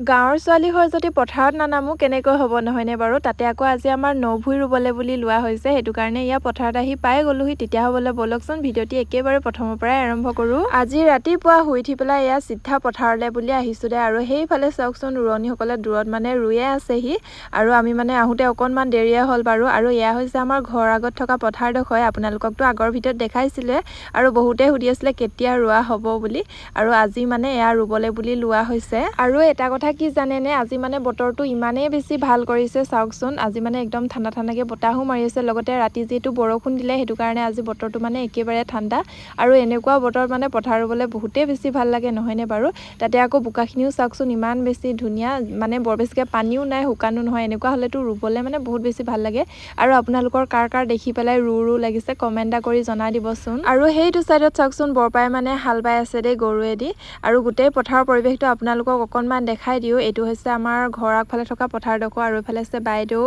গাঁৱৰ ছোৱালী হৈ যদি পথাৰত নানামো কেনেকৈ হ'ব নহয়নে বাৰু। তাতে আকৌ আজি আমাৰ নভুই ৰুবলৈ বুলি লোৱা হৈছে, সেইটো কাৰণে ইয়াৰ পথাৰত আহি পাই গ'লোহি। তেতিয়া হ'বলৈ ব'লকচোন ভিডিঅ'টি একেবাৰে প্ৰথমৰ পৰাই আৰম্ভ কৰোঁ। আজি ৰাতিপুৱা শুই উঠি পেলাই এয়া চিধা পথাৰলৈ বুলি আহিছোঁ দে। আৰু সেইফালে চাওকচোন ৰোৱনীসকলে দূৰত মানে ৰুয়ে আছেহি, আৰু আমি মানে আহোঁতে অকণমান দেৰিয়ে হ'ল বাৰু। আৰু এয়া হৈছে আমাৰ ঘৰৰ আগত থকা পথাৰডোখৰ, আপোনালোককতো আগৰ ভিডিঅ'ত দেখাইছিলে, আৰু বহুতে সুধি আছিলে কেতিয়া ৰোৱা হ'ব বুলি। আৰু আজি মানে এয়া ৰুবলৈ বুলি লোৱা হৈছে। আৰু এটা কথা কি জানেনে, আজি মানে বতৰটো ইমানেই বেছি ভাল কৰিছে চাওকচোন। আজি মানে একদম ঠাণ্ডা ঠাণ্ডাকৈ বতাহো মাৰি আছে, লগতে ৰাতি যিহেতু বৰষুণ দিলে সেইটো কাৰণে আজি বতৰটো মানে একেবাৰে ঠাণ্ডা। আৰু এনেকুৱা বতৰত মানে পথাৰ ৰুবলৈ বহুতেই বেছি ভাল লাগে নহয়নে বাৰু। তাতে আকৌ বোকাখিনিও চাওকচোন ইমান বেছি ধুনীয়া, মানে বৰ বেছিকৈ পানীও নাই শুকানো নহয়, এনেকুৱা হ'লেতো ৰুবলৈ মানে বহুত বেছি ভাল লাগে। আৰু আপোনালোকৰ কাৰ কাৰ দেখি পেলাই ৰু লাগিছে কমেণ্ট এটা কৰি জনাই দিবচোন। আৰু সেইটো চাইডত চাওকচোন বৰপাই মানে হাল বাই আছে দেই গৰুৱেদি। আৰু গোটেই পথাৰৰ পৰিৱেশটো আপোনালোকক অকণমান দেখাই দিওঁ। এইটো হৈছে আমাৰ ঘৰৰ আগফালে থকা পথাৰডোখৰ, আৰু এইফালে আছে বাইদেউ,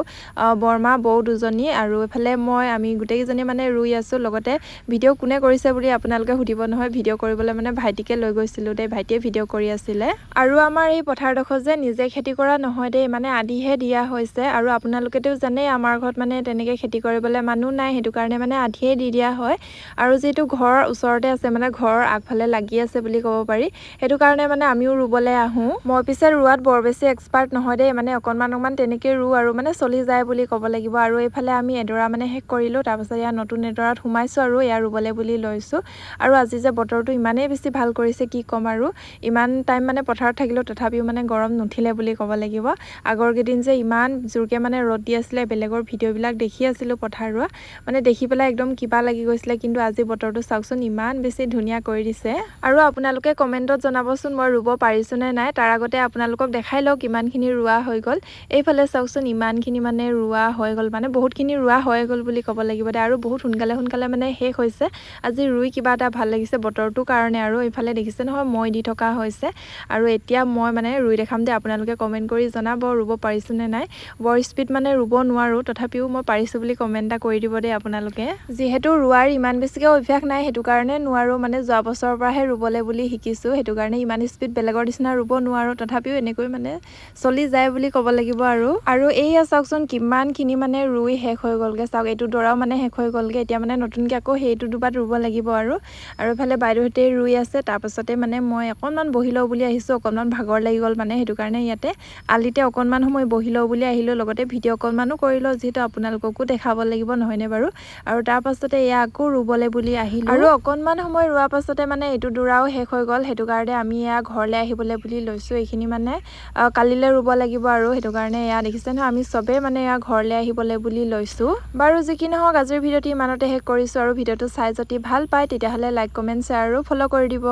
বৰমা, বৌ দুজনী, আৰু এইফালে আমি গোটেইকেইজনী মানে ৰুই আছোঁ। লগতে ভিডিঅ' কোনে কৰিছে বুলি আপোনালোকে সুধিব নহয়, ভিডিঅ' কৰিবলৈ মানে ভাইটিকে লৈ গৈছিলোঁ দেই, ভাইটিয়ে ভিডিঅ' কৰি আছিলে। আৰু আমাৰ এই পথাৰডোখৰ যে নিজে খেতি কৰা নহয় দেই, মানে আধিহে দিয়া হৈছে। আৰু আপোনালোকেতো জানেই আমাৰ ঘৰত মানে তেনেকৈ খেতি কৰিবলৈ মানুহ নাই, সেইটো কাৰণে মানে আধিয়ে দি দিয়া হয়। আৰু যিহেতু ঘৰৰ ওচৰতে আছে, মানে ঘৰৰ আগফালে লাগি আছে বুলি ক'ব পাৰি, সেইটো কাৰণে মানে আমিও ৰুবলৈ আহোঁ। মই পিছে ৰোৱাত বৰ বেছি এক্সপাৰ্ট নহয় দেই, মানে অকণমান তেনেকৈ ৰুওঁ আৰু মানে চলি যায় বুলি ক'ব লাগিব। আৰু এইফালে আমি এডৰা মানে শেষ কৰিলোঁ, তাৰপাছত ইয়াৰ নতুন এডৰাত সোমাইছোঁ আৰু এয়া ৰুবলৈ বুলি লৈছোঁ। আৰু আজি যে বতৰটো ইমানেই বেছি ভাল কৰিছে কি ক'ম আৰু, ইমান টাইম মানে পথাৰত থাকিলেও তথাপিও মানে গৰম নুঠিলে বুলি ক'ব লাগিব। আগৰ কেইদিন যে ইমান জোৰকৈ মানে ৰ'দ দি আছিলে, বেলেগৰ ভিডিঅ'বিলাক দেখি আছিলোঁ পথাৰ ৰোৱা, মানে দেখি পেলাই একদম কিবা লাগি গৈছিলে। কিন্তু আজি বতৰটো চাওকচোন ইমান বেছি ধুনীয়া কৰি দিছে। আৰু আপোনালোকে কমেণ্টত জনাবচোন মই ৰুব পাৰিছোঁ নে নাই। তাৰ আগতে আপোনালোকক দেখাই লওক কিমানখিনি ৰোৱা হৈ গ'ল। এইফালে চাওকচোন ইমানখিনি মানে ৰোৱা হৈ গ'ল, মানে বহুতখিনি ৰোৱা হৈ গ'ল বুলি ক'ব লাগিব দে। আৰু বহুত সোনকালে মানে শেষ হৈছে। আজি ৰুই কিবা এটা ভাল লাগিছে বতৰটোৰ কাৰণে। আৰু এইফালে দেখিছে নহয় মই দি থকা হৈছে, আৰু এতিয়া মই মানে ৰুই দেখাম দে। আপোনালোকে কমেণ্ট কৰি জনাব ৰুব পাৰিছোঁ নে নাই। বৰ স্পীড মানে ৰুব নোৱাৰোঁ, তথাপিও মই পাৰিছোঁ বুলি কমেণ্ট এটা কৰি দিব দেই আপোনালোকে। যিহেতু ৰোৱাৰ ইমান বেছিকৈ অভ্যাস নাই, সেইটো কাৰণে নোৱাৰোঁ, মানে যোৱা বছৰৰ পৰাহে ৰুবলৈ বুলি শিকিছোঁ, সেইটো কাৰণে ইমান স্পীড বেলেগৰ নিচিনা ৰুব নোৱাৰোঁ। তথাপিও এনেকৈ মানে চলি যায় বুলি ক'ব লাগিব। আৰু এইয়া চাওকচোন কিমানখিনি মানে ৰুই শেষ হৈ গ'লগৈ চাওক, এইটো দৰাও মানে শেষ হৈ গ'লগৈ। এতিয়া মানে নতুনকৈ আকৌ সেইটো দুবাত ৰুব লাগিব। আৰু এইফালে বাইদেউহঁতে ৰুই আছে, তাৰপাছতে মানে মই অকণমান বহি লওঁ বুলি আহিছোঁ, অকণমান ভাগৰ লাগি গ'ল মানে, সেইটো কাৰণে ইয়াতে আলিতে অকণমান সময় বহি লওঁ বুলি আহিলোঁ। লগতে ভিডিঅ' অকণমানো কৰি লওঁ, যিহেতু আপোনালোককো দেখাব লাগিব নহয়নে বাৰু। আৰু তাৰপাছতে এয়া আকৌ ৰুবলৈ বুলি আহিলোঁ। আৰু অকণমান সময় ৰোৱাৰ পাছতে মানে এইটো দৰাও শেষ হৈ গ'ল, সেইটো কাৰণে আমি এয়া ঘৰলৈ আহিবলৈ বুলি লৈছোঁ। এইখিনি মানে কালিলৈ ৰুব লাগিব, আৰু সেইটো কাৰণে এয়া দেখিছে নহয় আমি চবেই মানে এয়া ঘৰলৈ আহিবলৈ বুলি লৈছোঁ। বাৰু যি কি নহওক আজিৰ ভিডিঅ'টি ইমানতে শেষ কৰিছোঁ। আৰু ভিডিঅ'টো চাই যদি ভাল পায় তেতিয়াহ'লে লাইক, কমেণ্ট, শ্বেয়াৰ আৰু ফ'ল' কৰি দিব।